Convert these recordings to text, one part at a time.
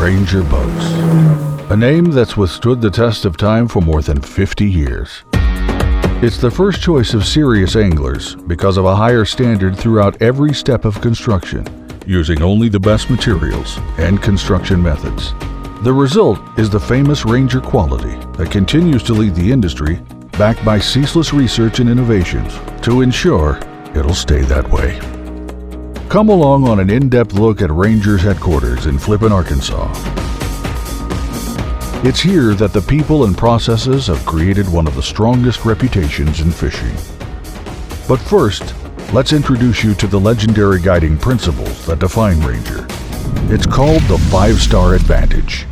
Ranger Boats, a name that's withstood the test of time for more than 50 years. It's the first choice of serious anglers because of a higher standard throughout every step of construction, using only the best materials and construction methods. The result is the famous Ranger quality that continues to lead the industry, backed by ceaseless research and innovations to ensure it'll stay that way. Come along on an in-depth look at Ranger's headquarters in Flippin, Arkansas. It's here that the people and processes have created one of the strongest reputations in fishing. But first, let's introduce you to the legendary guiding principles that define Ranger. It's called the 5-Star Advantage.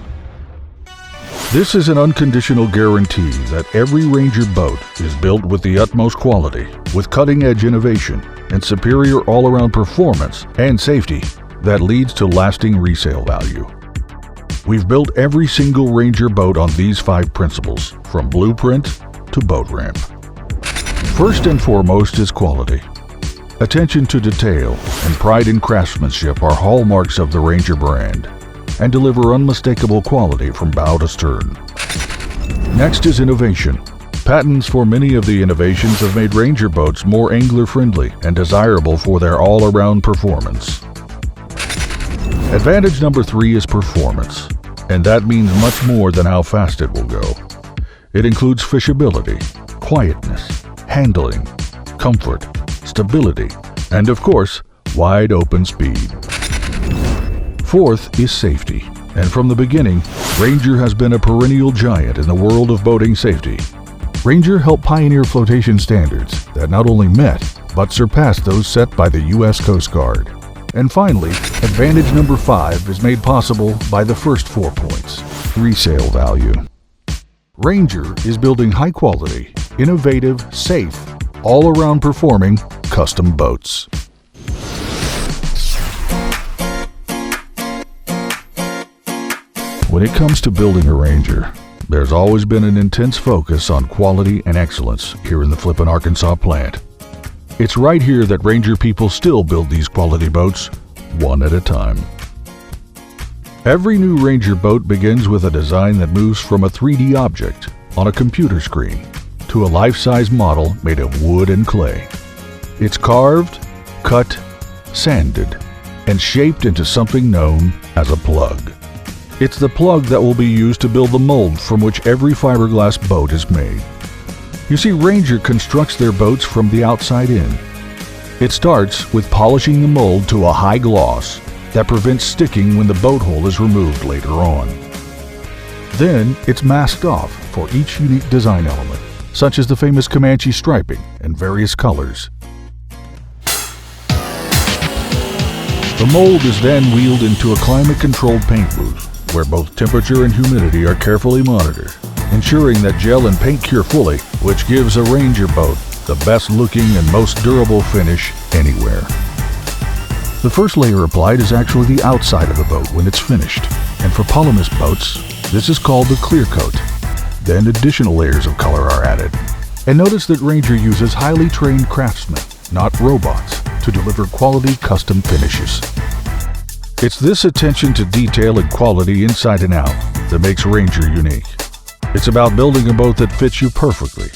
This is an unconditional guarantee that every Ranger boat is built with the utmost quality, with cutting-edge innovation and superior all-around performance and safety that leads to lasting resale value. We've built every single Ranger boat on these 5 principles, from blueprint to boat ramp. First and foremost is quality. Attention to detail and pride in craftsmanship are hallmarks of the Ranger brand and deliver unmistakable quality from bow to stern. Next is innovation. Patents for many of the innovations have made Ranger boats more angler-friendly and desirable for their all-around performance. Advantage number 3 is performance, and that means much more than how fast it will go. It includes fishability, quietness, handling, comfort, stability, and of course, wide open speed. Fourth is safety, and from the beginning, Ranger has been a perennial giant in the world of boating safety. Ranger helped pioneer flotation standards that not only met, but surpassed those set by the U.S. Coast Guard. And finally, advantage number 5 is made possible by the first 4 points: resale value. Ranger is building high-quality, innovative, safe, all-around performing custom boats. When it comes to building a Ranger, there's always been an intense focus on quality and excellence here in the Flippin, Arkansas plant. It's right here that Ranger people still build these quality boats, one at a time. Every new Ranger boat begins with a design that moves from a 3D object on a computer screen to a life-size model made of wood and clay. It's carved, cut, sanded, and shaped into something known as a plug. It's the plug that will be used to build the mold from which every fiberglass boat is made. You see, Ranger constructs their boats from the outside in. It starts with polishing the mold to a high gloss that prevents sticking when the boat hole is removed later on. Then it's masked off for each unique design element, such as the famous Comanche striping and various colors. The mold is then wheeled into a climate-controlled paint booth, where both temperature and humidity are carefully monitored, ensuring that gel and paint cure fully, which gives a Ranger boat the best looking and most durable finish anywhere. The first layer applied is actually the outside of the boat when it's finished, and for polymer boats, this is called the clear coat. Then additional layers of color are added. And notice that Ranger uses highly trained craftsmen, not robots, to deliver quality custom finishes. It's this attention to detail and quality inside and out that makes Ranger unique. It's about building a boat that fits you perfectly,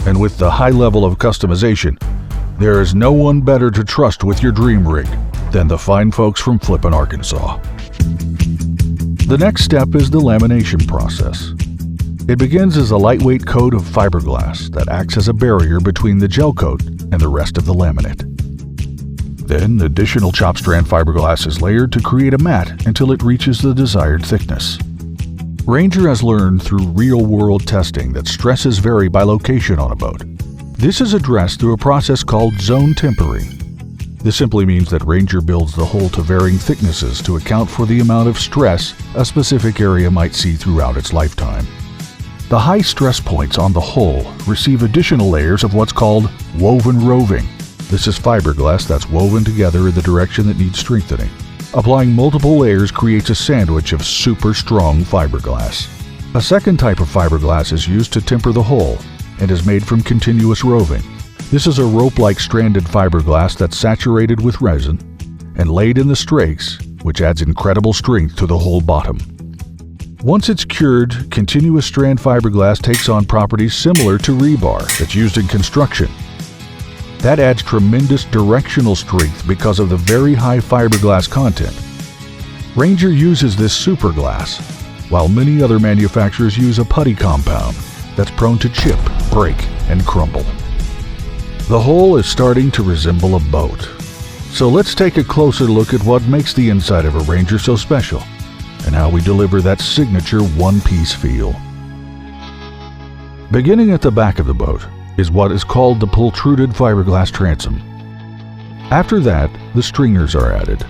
and with the high level of customization, there is no one better to trust with your dream rig than the fine folks from Flippin, Arkansas. The next step is the lamination process. It begins as a lightweight coat of fiberglass that acts as a barrier between the gel coat and the rest of the laminate. Then, additional chop strand fiberglass is layered to create a mat until it reaches the desired thickness. Ranger has learned through real-world testing that stresses vary by location on a boat. This is addressed through a process called zone tempering. This simply means that Ranger builds the hull to varying thicknesses to account for the amount of stress a specific area might see throughout its lifetime. The high stress points on the hull receive additional layers of what's called woven roving. This is fiberglass that's woven together in the direction that needs strengthening. Applying multiple layers creates a sandwich of super strong fiberglass. A second type of fiberglass is used to temper the hull and is made from continuous roving. This is a rope-like stranded fiberglass that's saturated with resin and laid in the strakes, which adds incredible strength to the whole bottom. Once it's cured, continuous strand fiberglass takes on properties similar to rebar that's used in construction. That adds tremendous directional strength because of the very high fiberglass content. Ranger uses this superglass, while many other manufacturers use a putty compound that's prone to chip, break, and crumble. The hull is starting to resemble a boat. So let's take a closer look at what makes the inside of a Ranger so special, and how we deliver that signature one-piece feel. Beginning at the back of the boat is what is called the pultruded fiberglass transom. After that, the stringers are added.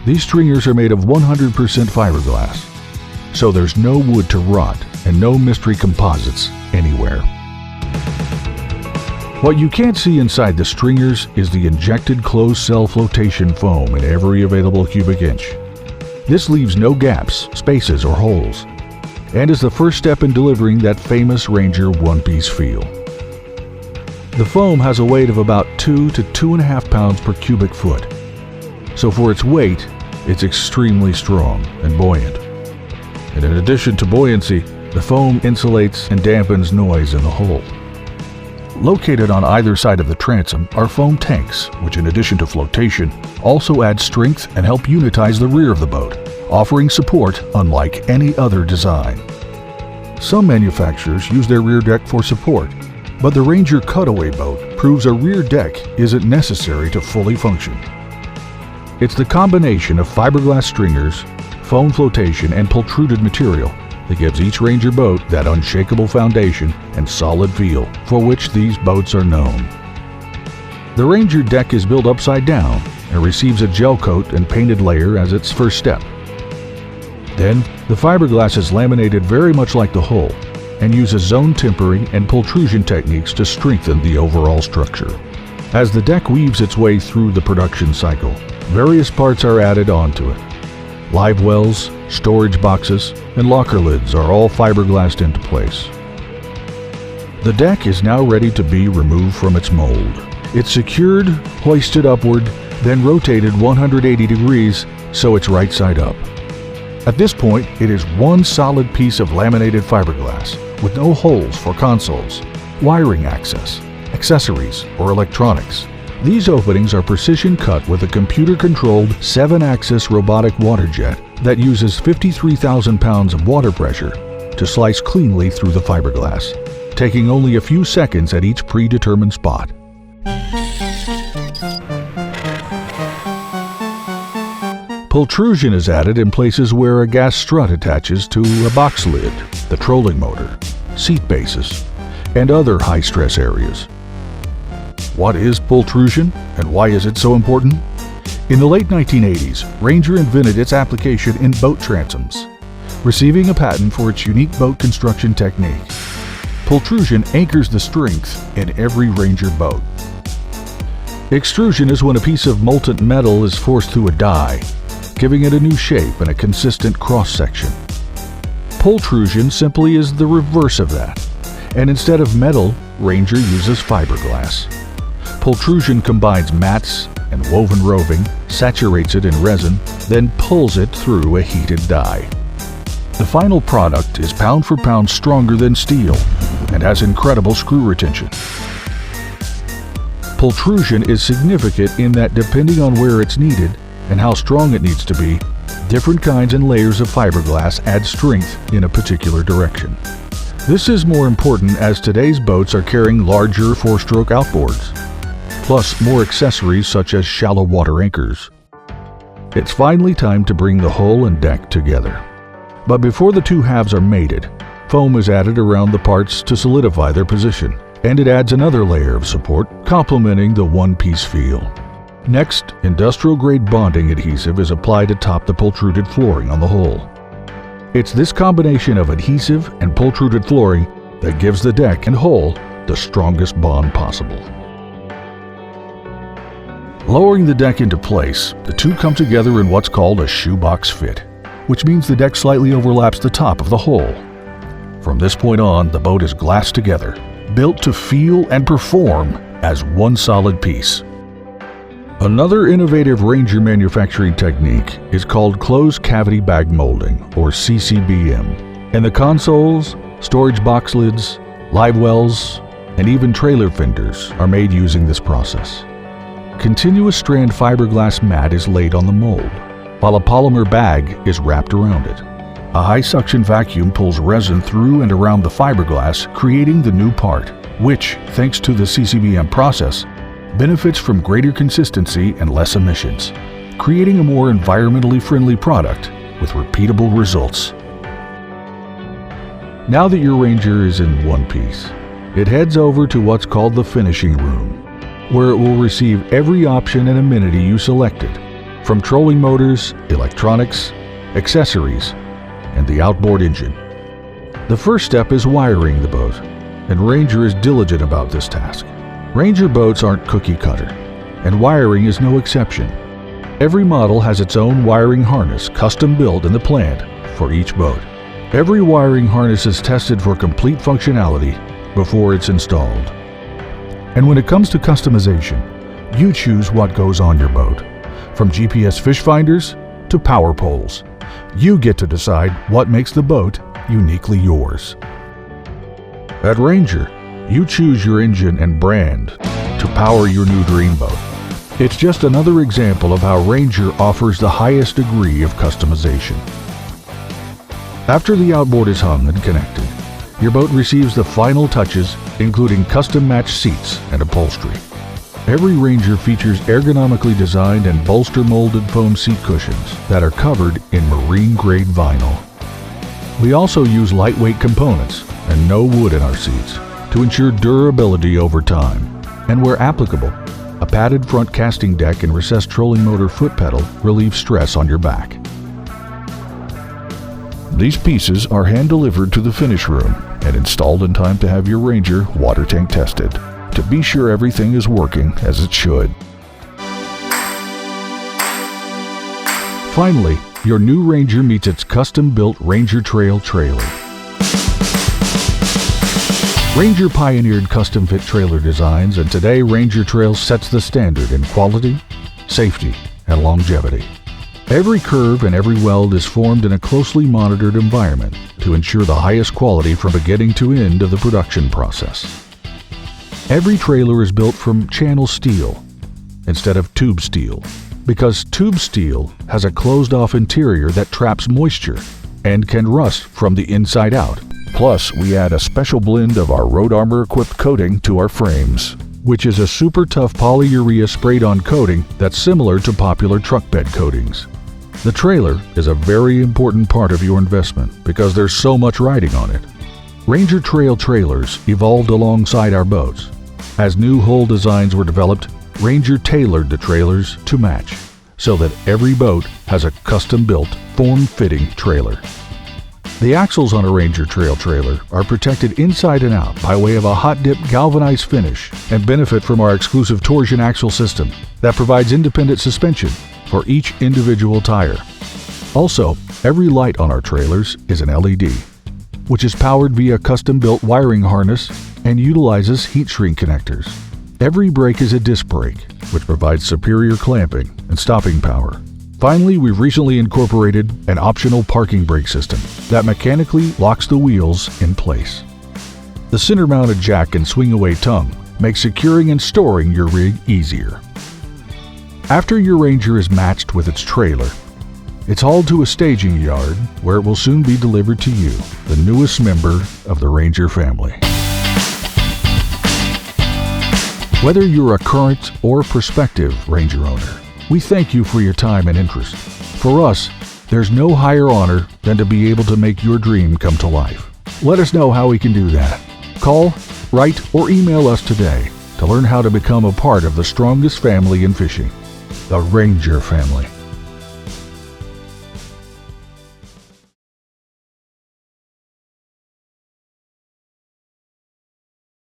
These stringers are made of 100% fiberglass, so there's no wood to rot and no mystery composites anywhere. What you can't see inside the stringers is the injected closed-cell flotation foam in every available cubic inch. This leaves no gaps, spaces, or holes, and is the first step in delivering that famous Ranger one-piece feel. The foam has a weight of about 2 to 2.5 pounds per cubic foot, so for its weight, it's extremely strong and buoyant. And in addition to buoyancy, the foam insulates and dampens noise in the hull. Located on either side of the transom are foam tanks, which in addition to flotation, also add strength and help unitize the rear of the boat, offering support unlike any other design. Some manufacturers use their rear deck for support, but the Ranger Cutaway boat proves a rear deck isn't necessary to fully function. It's the combination of fiberglass stringers, foam flotation, and pultruded material that gives each Ranger boat that unshakable foundation and solid feel for which these boats are known. The Ranger deck is built upside down and receives a gel coat and painted layer as its first step. Then, the fiberglass is laminated very much like the hull and uses zone tempering and pultrusion techniques to strengthen the overall structure. As the deck weaves its way through the production cycle, various parts are added onto it. Live wells, storage boxes, and locker lids are all fiberglassed into place. The deck is now ready to be removed from its mold. It's secured, hoisted upward, then rotated 180 degrees so it's right side up. At this point, it is one solid piece of laminated fiberglass with no holes for consoles, wiring access, accessories, or electronics. These openings are precision cut with a computer-controlled 7-axis robotic water jet that uses 53,000 pounds of water pressure to slice cleanly through the fiberglass, taking only a few seconds at each predetermined spot. Pultrusion is added in places where a gas strut attaches to a box lid, the trolling motor, seat bases, and other high-stress areas. What is pultrusion and why is it so important? In the late 1980s, Ranger invented its application in boat transoms, receiving a patent for its unique boat construction technique. Pultrusion anchors the strength in every Ranger boat. Extrusion is when a piece of molten metal is forced through a die, giving it a new shape and a consistent cross-section. Pultrusion simply is the reverse of that, and instead of metal, Ranger uses fiberglass. Pultrusion combines mats and woven roving, saturates it in resin, then pulls it through a heated die. The final product is pound for pound stronger than steel and has incredible screw retention. Pultrusion is significant in that depending on where it's needed and how strong it needs to be, different kinds and layers of fiberglass add strength in a particular direction. This is more important as today's boats are carrying larger 4-stroke outboards, plus more accessories such as shallow water anchors. It's finally time to bring the hull and deck together. But before the two halves are mated, foam is added around the parts to solidify their position, and it adds another layer of support, complementing the one-piece feel. Next, industrial-grade bonding adhesive is applied atop the pultruded flooring on the hull. It's this combination of adhesive and pultruded flooring that gives the deck and hull the strongest bond possible. Lowering the deck into place, the two come together in what's called a shoebox fit, which means the deck slightly overlaps the top of the hull. From this point on, the boat is glassed together, built to feel and perform as one solid piece. Another innovative Ranger manufacturing technique is called closed cavity bag molding, or CCBM. And the consoles, storage box lids, live wells, and even trailer fenders are made using this process. Continuous strand fiberglass mat is laid on the mold, while a polymer bag is wrapped around it. A high suction vacuum pulls resin through and around the fiberglass, creating the new part, which, thanks to the CCBM process, benefits from greater consistency and less emissions, creating a more environmentally friendly product with repeatable results. Now that your Ranger is in one piece, it heads over to what's called the finishing room, where it will receive every option and amenity you selected, from trolling motors, electronics, accessories, and the outboard engine. The first step is wiring the boat, and Ranger is diligent about this task. Ranger boats aren't cookie cutter, and wiring is no exception. Every model has its own wiring harness custom built in the plant for each boat. Every wiring harness is tested for complete functionality before it's installed. And when it comes to customization, you choose what goes on your boat, from GPS fish finders to power poles. You get to decide what makes the boat uniquely yours. At Ranger, you choose your engine and brand to power your new dream boat. It's just another example of how Ranger offers the highest degree of customization. After the outboard is hung and connected, your boat receives the final touches, including custom-matched seats and upholstery. Every Ranger features ergonomically designed and bolster-molded foam seat cushions that are covered in marine-grade vinyl. We also use lightweight components and no wood in our seats to ensure durability over time. And where applicable, a padded front casting deck and recessed trolling motor foot pedal relieve stress on your back. These pieces are hand-delivered to the finish room and installed in time to have your Ranger water tank tested, to be sure everything is working as it should. Finally, your new Ranger meets its custom-built Ranger Trail trailer. Ranger pioneered custom-fit trailer designs, and today Ranger Trail sets the standard in quality, safety, and longevity. Every curve and every weld is formed in a closely monitored environment to ensure the highest quality from beginning to end of the production process. Every trailer is built from channel steel instead of tube steel, because tube steel has a closed-off interior that traps moisture and can rust from the inside out. Plus, we add a special blend of our road armor-equipped coating to our frames, which is a super tough polyurea sprayed-on coating that's similar to popular truck bed coatings. The trailer is a very important part of your investment because there's so much riding on it. Ranger Trail trailers evolved alongside our boats. As new hull designs were developed, Ranger tailored the trailers to match, so that every boat has a custom-built, form-fitting trailer. The axles on a Ranger Trail trailer are protected inside and out by way of a hot-dip galvanized finish and benefit from our exclusive torsion axle system that provides independent suspension for each individual tire. Also, every light on our trailers is an LED, which is powered via custom-built wiring harness and utilizes heat shrink connectors. Every brake is a disc brake, which provides superior clamping and stopping power. Finally, we've recently incorporated an optional parking brake system that mechanically locks the wheels in place. The center-mounted jack and swing-away tongue make securing and storing your rig easier. After your Ranger is matched with its trailer, it's hauled to a staging yard where it will soon be delivered to you, the newest member of the Ranger family. Whether you're a current or prospective Ranger owner, we thank you for your time and interest. For us, there's no higher honor than to be able to make your dream come to life. Let us know how we can do that. Call, write, or email us today to learn how to become a part of the strongest family in fishing, the Ranger family.